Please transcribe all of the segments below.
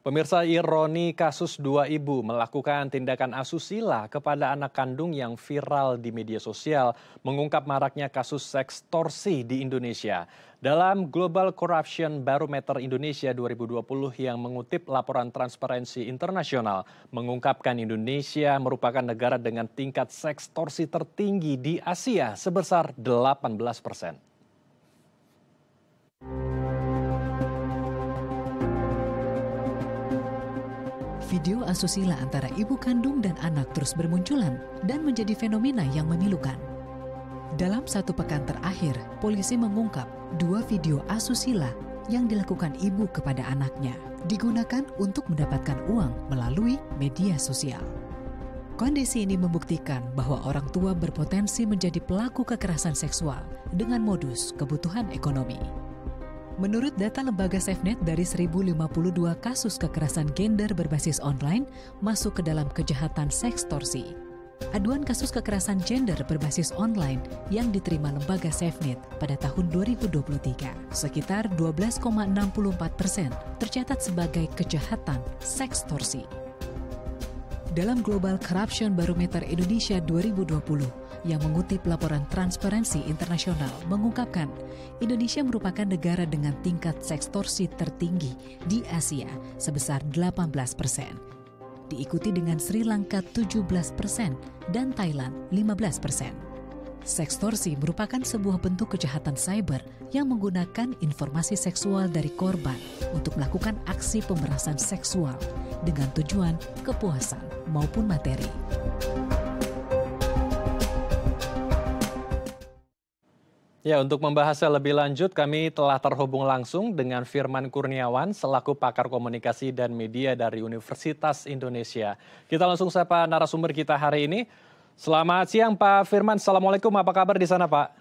Pemirsa, ironi kasus dua ibu melakukan tindakan asusila kepada anak kandung yang viral di media sosial mengungkap maraknya kasus sekstorsi di Indonesia. Dalam Global Corruption Barometer Indonesia 2020 yang mengutip laporan Transparency International, mengungkapkan Indonesia merupakan negara dengan tingkat sekstorsi tertinggi di Asia sebesar 18%. Video asusila antara ibu kandung dan anak terus bermunculan dan menjadi fenomena yang memilukan. Dalam satu pekan terakhir, polisi mengungkap 2 video asusila yang dilakukan ibu kepada anaknya, digunakan untuk mendapatkan uang melalui media sosial. Kondisi ini membuktikan bahwa orang tua berpotensi menjadi pelaku kekerasan seksual dengan modus kebutuhan ekonomi. Menurut data lembaga SafeNet, dari 1052 kasus kekerasan gender berbasis online masuk ke dalam kejahatan sekstorsi. Aduan kasus kekerasan gender berbasis online yang diterima lembaga SafeNet pada tahun 2023, sekitar 12,64% tercatat sebagai kejahatan sekstorsi. Dalam Global Corruption Barometer Indonesia 2020 yang mengutip laporan Transparency International mengungkapkan Indonesia merupakan negara dengan tingkat sekstorsi tertinggi di Asia sebesar 18%. Diikuti dengan Sri Lanka 17% dan Thailand 15%. Sekstorsi merupakan sebuah bentuk kejahatan cyber yang menggunakan informasi seksual dari korban untuk melakukan aksi pemerasan seksual dengan tujuan kepuasan maupun materi. Ya, untuk membahasnya lebih lanjut, kami telah terhubung langsung dengan Firman Kurniawan, selaku pakar komunikasi dan media dari Universitas Indonesia. Kita langsung sapa narasumber kita hari ini. Selamat siang Pak Firman, Assalamualaikum, apa kabar di sana Pak?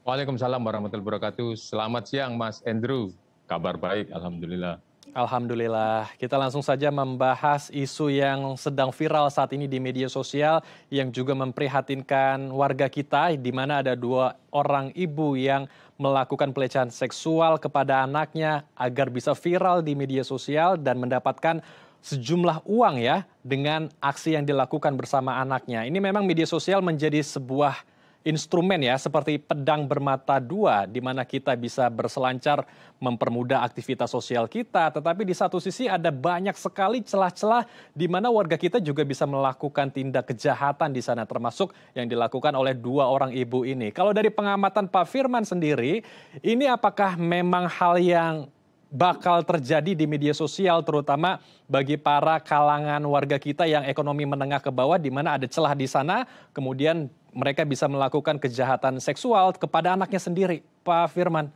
Waalaikumsalam warahmatullahi wabarakatuh. Selamat siang Mas Andrew, kabar baik, Alhamdulillah. Alhamdulillah, kita langsung saja membahas isu yang sedang viral saat ini di media sosial yang juga memprihatinkan warga kita, di mana ada 2 orang ibu yang melakukan pelecehan seksual kepada anaknya agar bisa viral di media sosial dan mendapatkan sejumlah uang ya dengan aksi yang dilakukan bersama anaknya. Ini memang media sosial menjadi sebuah instrumen ya, seperti pedang bermata dua, di mana kita bisa berselancar mempermudah aktivitas sosial kita, tetapi di satu sisi ada banyak sekali celah-celah di mana warga kita juga bisa melakukan tindak kejahatan di sana, termasuk yang dilakukan oleh 2 orang ibu ini. Kalau dari pengamatan Pak Firman sendiri, ini apakah memang hal yang bakal terjadi di media sosial, terutama bagi para kalangan warga kita yang ekonomi menengah ke bawah, di mana ada celah di sana, kemudian mereka bisa melakukan kejahatan seksual kepada anaknya sendiri, Pak Firman?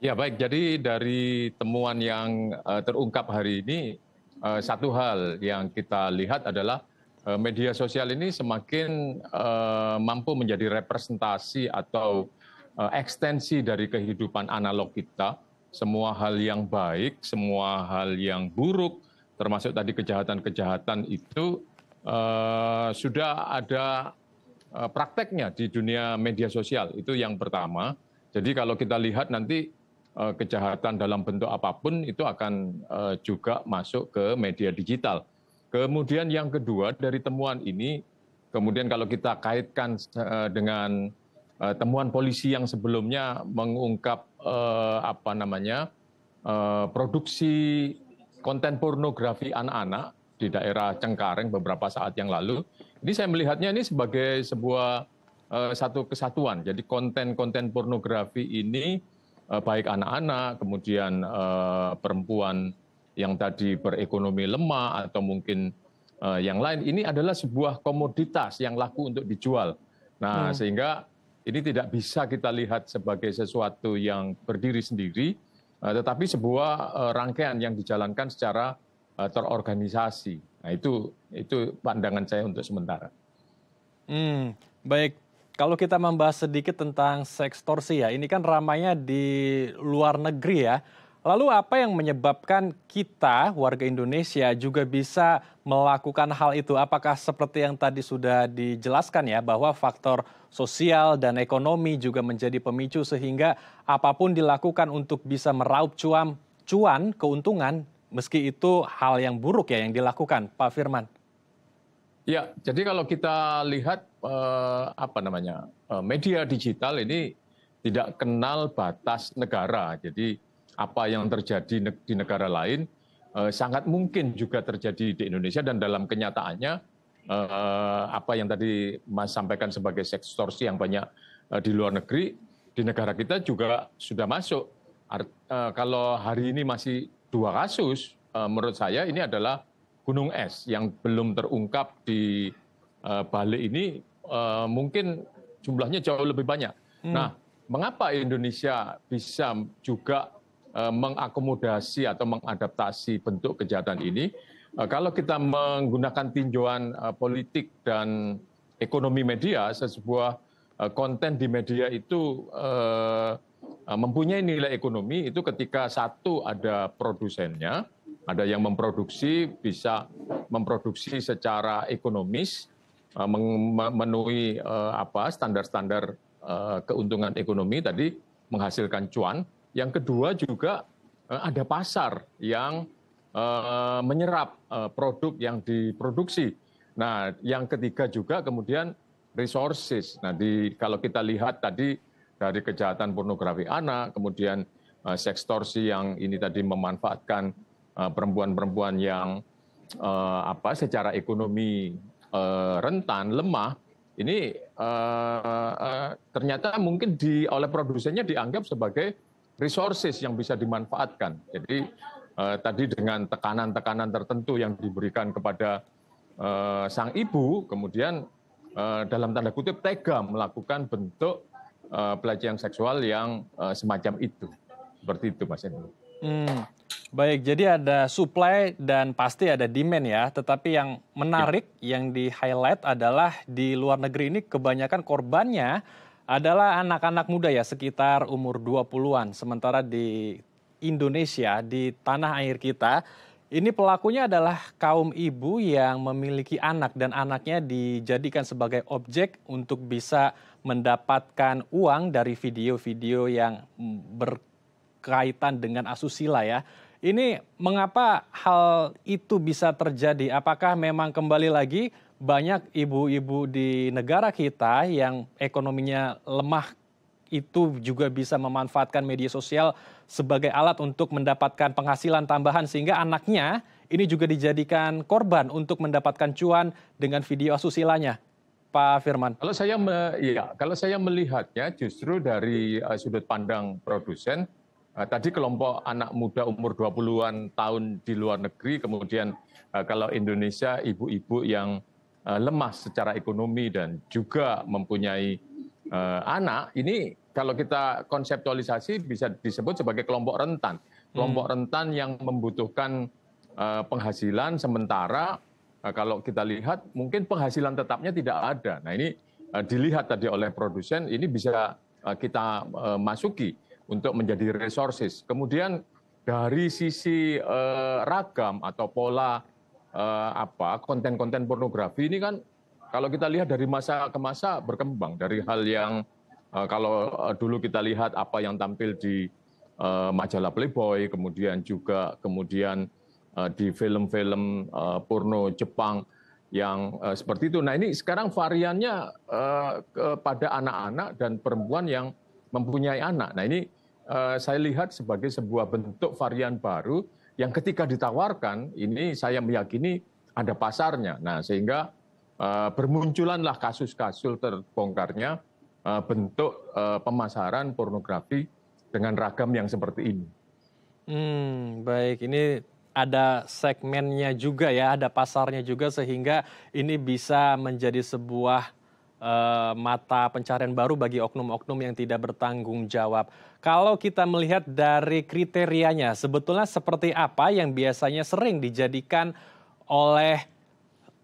Ya baik, jadi dari temuan yang terungkap hari ini, satu hal yang kita lihat adalah media sosial ini semakin mampu menjadi representasi atau ekstensi dari kehidupan analog kita. Semua hal yang baik, semua hal yang buruk, termasuk tadi kejahatan-kejahatan itu sudah ada prakteknya di dunia media sosial. Itu yang pertama. Jadi kalau kita lihat nanti kejahatan dalam bentuk apapun itu akan juga masuk ke media digital. Kemudian yang kedua dari temuan ini, kemudian kalau kita kaitkan dengan temuan polisi yang sebelumnya mengungkap produksi konten pornografi anak-anak di daerah Cengkareng beberapa saat yang lalu. Ini saya melihatnya ini sebagai sebuah satu kesatuan. Jadi konten-konten pornografi ini baik anak-anak, kemudian perempuan yang tadi berekonomi lemah atau mungkin yang lain, ini adalah sebuah komoditas yang laku untuk dijual. Nah, sehingga ini tidak bisa kita lihat sebagai sesuatu yang berdiri sendiri, tetapi sebuah rangkaian yang dijalankan secara terorganisasi. Nah, itu pandangan saya untuk sementara. Baik, kalau kita membahas sedikit tentang sekstorsi ya, ini kan ramainya di luar negeri ya. Lalu apa yang menyebabkan kita, warga Indonesia, juga bisa melakukan hal itu? Apakah seperti yang tadi sudah dijelaskan ya, bahwa faktor sosial dan ekonomi juga menjadi pemicu sehingga apapun dilakukan untuk bisa meraup cuan, keuntungan meski itu hal yang buruk ya yang dilakukan, Pak Firman. Ya, jadi kalau kita lihat media digital ini tidak kenal batas negara. Jadi apa yang terjadi di negara lain sangat mungkin juga terjadi di Indonesia, dan dalam kenyataannya apa yang tadi Mas sampaikan sebagai sextorsi yang banyak di luar negeri, di negara kita juga sudah masuk. Kalau hari ini masih 2 kasus, menurut saya ini adalah gunung es yang belum terungkap di Bali ini, mungkin jumlahnya jauh lebih banyak. Nah, mengapa Indonesia bisa juga mengakomodasi atau mengadaptasi bentuk kejahatan ini? Kalau kita menggunakan tinjauan politik dan ekonomi media, sebuah konten di media itu mempunyai nilai ekonomi itu ketika satu ada produsennya, ada yang memproduksi, bisa memproduksi secara ekonomis, memenuhi standar-standar keuntungan ekonomi tadi, menghasilkan cuan. Yang kedua juga ada pasar yang menyerap produk yang diproduksi. Nah, yang ketiga juga kemudian resources. Nah, kalau kita lihat tadi dari kejahatan pornografi anak, kemudian sextorsi yang ini tadi memanfaatkan perempuan-perempuan yang secara ekonomi rentan, lemah, ini ternyata mungkin oleh produsennya dianggap sebagai resources yang bisa dimanfaatkan. Jadi tadi dengan tekanan-tekanan tertentu yang diberikan kepada sang ibu, kemudian dalam tanda kutip tega melakukan bentuk pelecehan seksual yang semacam itu. Seperti itu, Mas Hendro. Baik, jadi ada supply dan pasti ada demand ya. Tetapi yang menarik yang di-highlight adalah di luar negeri ini kebanyakan korbannya adalah anak-anak muda ya, sekitar umur 20-an. Sementara di Indonesia, di tanah air kita, ini pelakunya adalah kaum ibu yang memiliki anak dan anaknya dijadikan sebagai objek untuk bisa mendapatkan uang dari video-video yang berkaitan dengan asusila ya. Ini mengapa hal itu bisa terjadi? Apakah memang kembali lagi banyak ibu-ibu di negara kita yang ekonominya lemah itu juga bisa memanfaatkan media sosial sebagai alat untuk mendapatkan penghasilan tambahan sehingga anaknya ini juga dijadikan korban untuk mendapatkan cuan dengan video asusilanya, Pak Firman? Kalau saya melihatnya justru dari sudut pandang produsen, tadi kelompok anak muda umur 20-an tahun di luar negeri, kemudian kalau Indonesia ibu-ibu yang lemah secara ekonomi dan juga mempunyai anak, ini kalau kita konseptualisasi bisa disebut sebagai kelompok rentan. Kelompok rentan yang membutuhkan penghasilan sementara kalau kita lihat mungkin penghasilan tetapnya tidak ada. Nah ini dilihat tadi oleh produsen, ini bisa kita masuki untuk menjadi resources. Kemudian dari sisi ragam atau pola konten-konten pornografi ini kan kalau kita lihat dari masa ke masa berkembang, dari hal yang kalau dulu kita lihat apa yang tampil di majalah Playboy, kemudian di film-film porno Jepang yang seperti itu. Nah ini sekarang variannya kepada anak-anak dan perempuan yang mempunyai anak. Nah ini saya lihat sebagai sebuah bentuk varian baru yang ketika ditawarkan ini saya meyakini ada pasarnya. Nah sehingga bermunculanlah kasus-kasus terbongkarnya bentuk pemasaran pornografi dengan ragam yang seperti ini. Baik, ini ada segmennya juga ya, ada pasarnya juga sehingga ini bisa menjadi sebuah mata pencarian baru bagi oknum-oknum yang tidak bertanggung jawab. Kalau kita melihat dari kriterianya, sebetulnya seperti apa yang biasanya sering dijadikan oleh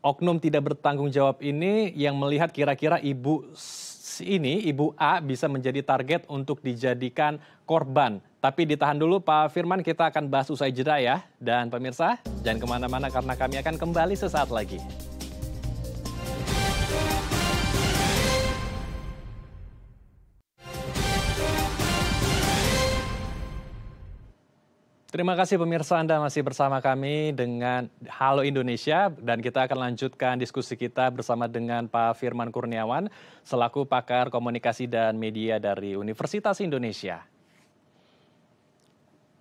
oknum tidak bertanggung jawab ini yang melihat kira-kira ibu A bisa menjadi target untuk dijadikan korban. Tapi ditahan dulu Pak Firman, kita akan bahas usai jeda ya. Dan pemirsa, jangan kemana-mana karena kami akan kembali sesaat lagi. Terima kasih pemirsa, Anda masih bersama kami dengan Halo Indonesia dan kita akan lanjutkan diskusi kita bersama dengan Pak Firman Kurniawan selaku pakar komunikasi dan media dari Universitas Indonesia.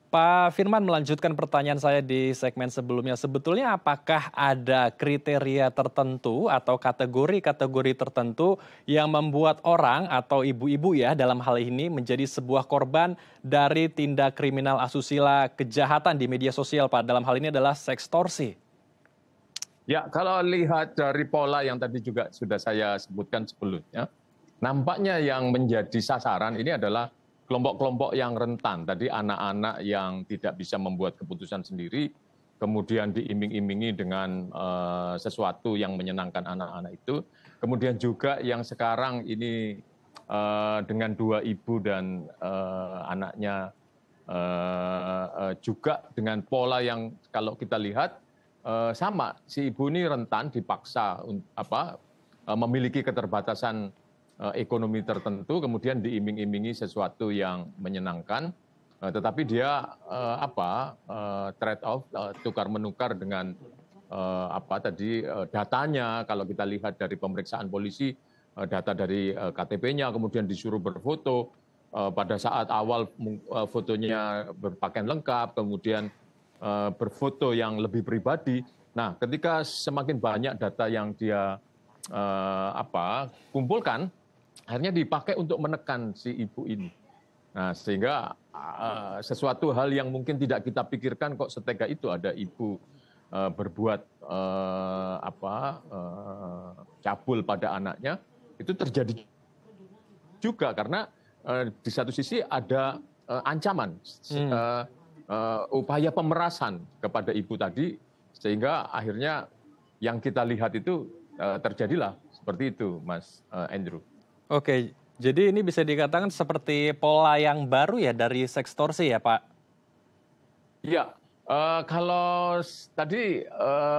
Pak Firman, melanjutkan pertanyaan saya di segmen sebelumnya. Sebetulnya apakah ada kriteria tertentu atau kategori-kategori tertentu yang membuat orang atau ibu-ibu ya dalam hal ini menjadi sebuah korban dari tindak kriminal asusila kejahatan di media sosial, Pak? Dalam hal ini adalah sekstorsi. Ya, kalau lihat dari pola yang tadi juga sudah saya sebutkan sebelumnya, nampaknya yang menjadi sasaran ini adalah kelompok-kelompok yang rentan, tadi anak-anak yang tidak bisa membuat keputusan sendiri, kemudian diiming-imingi dengan sesuatu yang menyenangkan anak-anak itu, kemudian juga yang sekarang ini dengan dua ibu dan anaknya juga dengan pola yang kalau kita lihat sama, si ibu ini rentan dipaksa memiliki keterbatasan ekonomi tertentu, kemudian diiming-imingi sesuatu yang menyenangkan, tetapi dia trade off, tukar menukar dengan datanya. Kalau kita lihat dari pemeriksaan polisi, data dari KTP-nya, kemudian disuruh berfoto. Pada saat awal fotonya berpakaian lengkap, kemudian berfoto yang lebih pribadi. Nah, ketika semakin banyak data yang dia kumpulkan, akhirnya dipakai untuk menekan si ibu ini. Nah, sehingga sesuatu hal yang mungkin tidak kita pikirkan kok setega itu ada ibu berbuat cabul pada anaknya, itu terjadi juga karena di satu sisi ada ancaman, upaya pemerasan kepada ibu tadi, sehingga akhirnya yang kita lihat itu terjadilah seperti itu, Mas Andrew. Oke, jadi ini bisa dikatakan seperti pola yang baru ya dari sekstorsi ya, Pak? Iya, kalau tadi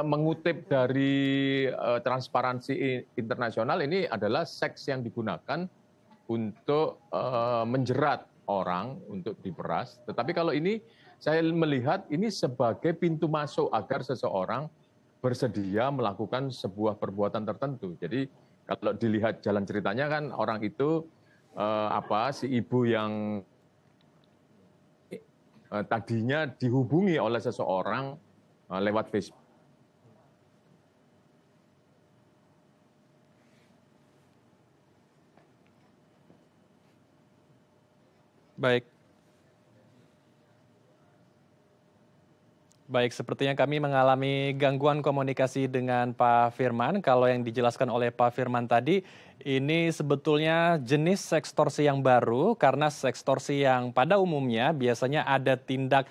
mengutip dari Transparansi Internasional, ini adalah seks yang digunakan untuk menjerat orang untuk diperas. Tetapi kalau ini saya melihat ini sebagai pintu masuk agar seseorang bersedia melakukan sebuah perbuatan tertentu. Jadi kalau dilihat jalan ceritanya kan orang itu si ibu yang tadinya dihubungi oleh seseorang lewat Facebook. Baik, sepertinya kami mengalami gangguan komunikasi dengan Pak Firman. Kalau yang dijelaskan oleh Pak Firman tadi, ini sebetulnya jenis sekstorsi yang baru, karena sekstorsi yang pada umumnya biasanya ada tindak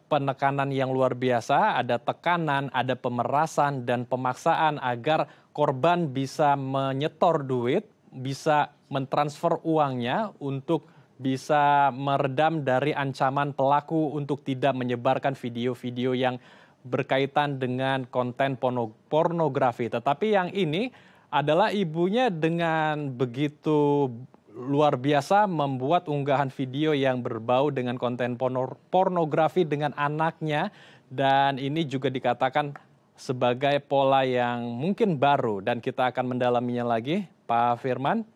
penekanan yang luar biasa, ada tekanan, ada pemerasan, dan pemaksaan agar korban bisa menyetor duit, bisa mentransfer uangnya untuk bisa meredam dari ancaman pelaku untuk tidak menyebarkan video-video yang berkaitan dengan konten pornografi. Tetapi yang ini adalah ibunya dengan begitu luar biasa membuat unggahan video yang berbau dengan konten pornografi dengan anaknya, dan ini juga dikatakan sebagai pola yang mungkin baru dan kita akan mendalaminya lagi. Pak Firman,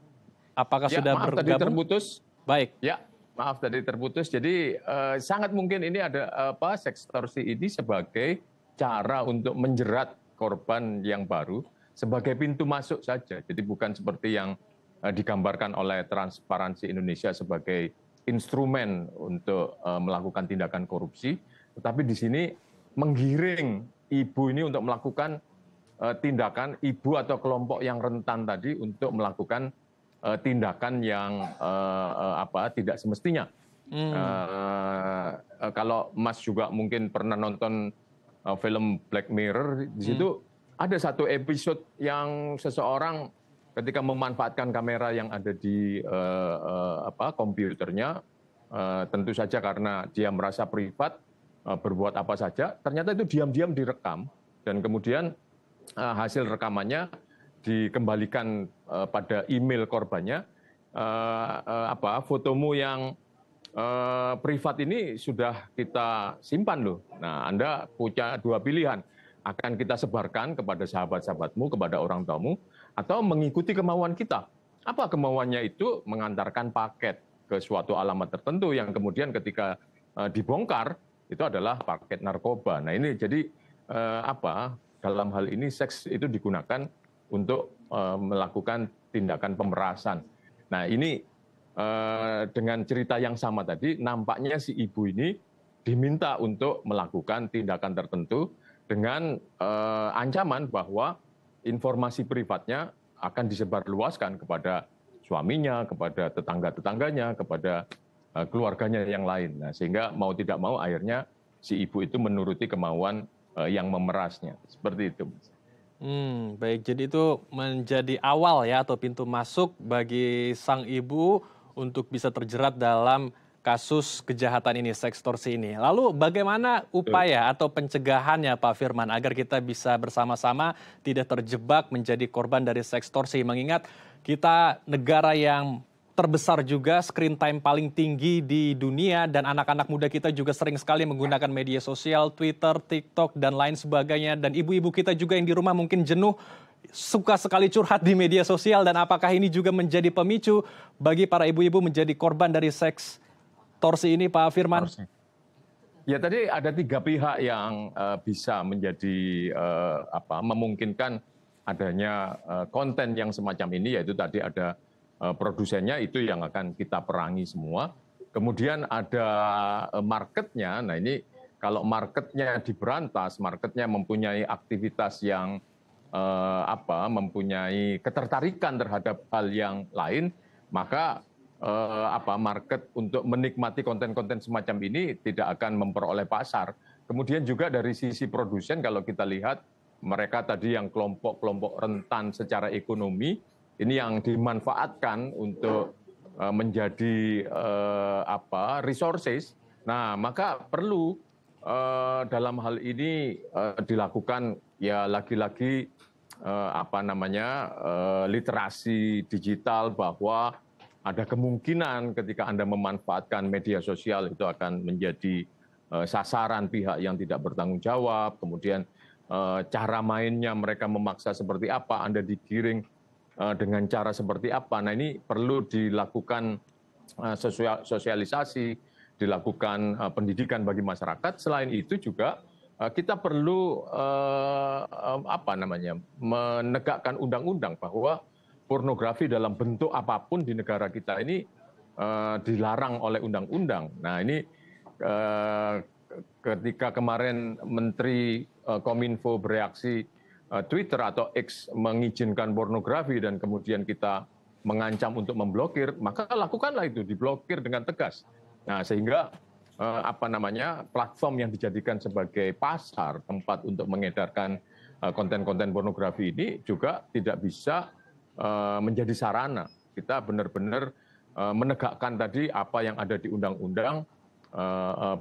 apakah sudah bergabung? Tadi terputus. Baik. Ya, maaf tadi terputus. Jadi sangat mungkin ini ada sekstorsi ini sebagai cara untuk menjerat korban yang baru sebagai pintu masuk saja. Jadi bukan seperti yang digambarkan oleh Transparansi Indonesia sebagai instrumen untuk melakukan tindakan korupsi, tetapi di sini menggiring ibu ini untuk melakukan tindakan, ibu atau kelompok yang rentan tadi untuk melakukan tindakan yang tidak semestinya. Kalau Mas juga mungkin pernah nonton film Black Mirror, di situ ada satu episode yang seseorang ketika memanfaatkan kamera yang ada di komputernya, tentu saja karena dia merasa privat, berbuat apa saja, ternyata itu diam-diam direkam, dan kemudian hasil rekamannya dikembalikan pada email korbannya, fotomu yang privat ini sudah kita simpan loh. Nah, Anda punya dua pilihan. Akan kita sebarkan kepada sahabat-sahabatmu, kepada orang tuamu, atau mengikuti kemauan kita. Apa kemauannya itu? Mengantarkan paket ke suatu alamat tertentu yang kemudian ketika dibongkar, itu adalah paket narkoba. Nah ini jadi dalam hal ini seks itu digunakan untuk melakukan tindakan pemerasan. Nah ini dengan cerita yang sama tadi, nampaknya si ibu ini diminta untuk melakukan tindakan tertentu dengan ancaman bahwa informasi privatnya akan disebarluaskan kepada suaminya, kepada tetangga-tetangganya, kepada keluarganya yang lain. Nah, sehingga mau tidak mau akhirnya si ibu itu menuruti kemauan yang memerasnya. Seperti itu. Baik, jadi itu menjadi awal ya atau pintu masuk bagi sang ibu untuk bisa terjerat dalam kasus kejahatan ini, sekstorsi ini. Lalu bagaimana upaya atau pencegahannya Pak Firman agar kita bisa bersama-sama tidak terjebak menjadi korban dari sekstorsi? Mengingat kita negara yang terbesar juga, screen time paling tinggi di dunia, dan anak-anak muda kita juga sering sekali menggunakan media sosial, Twitter, TikTok, dan lain sebagainya. Dan ibu-ibu kita juga yang di rumah mungkin jenuh, suka sekali curhat di media sosial, dan apakah ini juga menjadi pemicu bagi para ibu-ibu menjadi korban dari sekstorsi ini, Pak Firman? Ya tadi ada 3 pihak yang bisa menjadi memungkinkan adanya konten yang semacam ini, yaitu tadi ada produsennya itu yang akan kita perangi semua. Kemudian ada marketnya. Nah ini kalau marketnya diberantas, marketnya mempunyai aktivitas yang mempunyai ketertarikan terhadap hal yang lain, maka market untuk menikmati konten-konten semacam ini tidak akan memperoleh pasar. Kemudian juga dari sisi produsen, kalau kita lihat mereka tadi yang kelompok-kelompok rentan secara ekonomi, ini yang dimanfaatkan untuk menjadi resources. Nah, maka perlu dalam hal ini dilakukan ya lagi-lagi literasi digital, bahwa ada kemungkinan ketika Anda memanfaatkan media sosial itu akan menjadi sasaran pihak yang tidak bertanggung jawab. Kemudian cara mainnya mereka memaksa seperti apa, Anda digiring dengan cara seperti apa. Nah ini perlu dilakukan sosialisasi, dilakukan pendidikan bagi masyarakat. Selain itu juga kita perlu menegakkan undang-undang bahwa pornografi dalam bentuk apapun di negara kita ini dilarang oleh undang-undang. Nah ini ketika kemarin Menteri Kominfo bereaksi, Twitter atau X mengizinkan pornografi dan kemudian kita mengancam untuk memblokir, maka lakukanlah itu, diblokir dengan tegas. Nah, sehingga platform yang dijadikan sebagai pasar tempat untuk mengedarkan konten-konten pornografi ini juga tidak bisa menjadi sarana. Kita benar-benar menegakkan tadi apa yang ada di undang-undang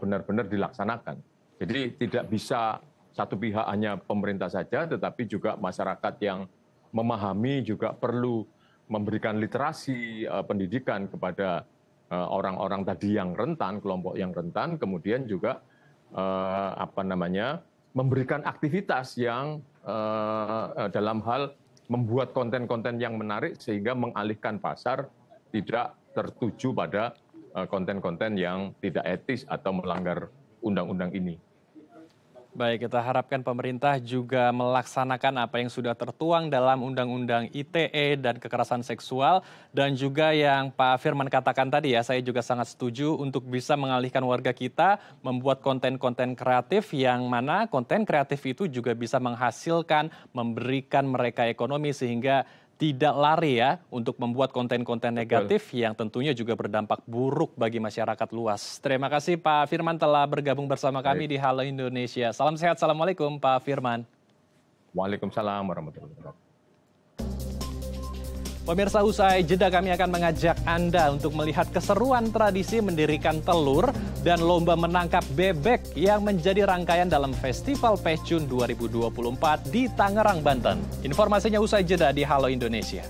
benar-benar dilaksanakan. Jadi tidak bisa satu pihak hanya pemerintah saja, tetapi juga masyarakat yang memahami juga perlu memberikan literasi pendidikan kepada orang-orang tadi yang rentan, kelompok yang rentan, kemudian juga memberikan aktivitas yang dalam hal membuat konten-konten yang menarik sehingga mengalihkan pasar tidak tertuju pada konten-konten yang tidak etis atau melanggar undang-undang ini. Baik, kita harapkan pemerintah juga melaksanakan apa yang sudah tertuang dalam Undang-Undang ITE dan kekerasan seksual. Dan juga yang Pak Firman katakan tadi ya, saya juga sangat setuju untuk bisa mengalihkan warga kita membuat konten-konten kreatif, yang mana konten kreatif itu juga bisa menghasilkan, memberikan mereka ekonomi sehingga tidak lari ya untuk membuat konten-konten negatif yang tentunya juga berdampak buruk bagi masyarakat luas. Terima kasih Pak Firman telah bergabung bersama kami di Halo Indonesia. Salam sehat, Assalamualaikum Pak Firman. Waalaikumsalam warahmatullahi wabarakatuh. Pemirsa, usai jeda kami akan mengajak Anda untuk melihat keseruan tradisi mendirikan telur dan lomba menangkap bebek yang menjadi rangkaian dalam Festival Pecun 2024 di Tangerang, Banten. Informasinya usai jeda di Halo Indonesia.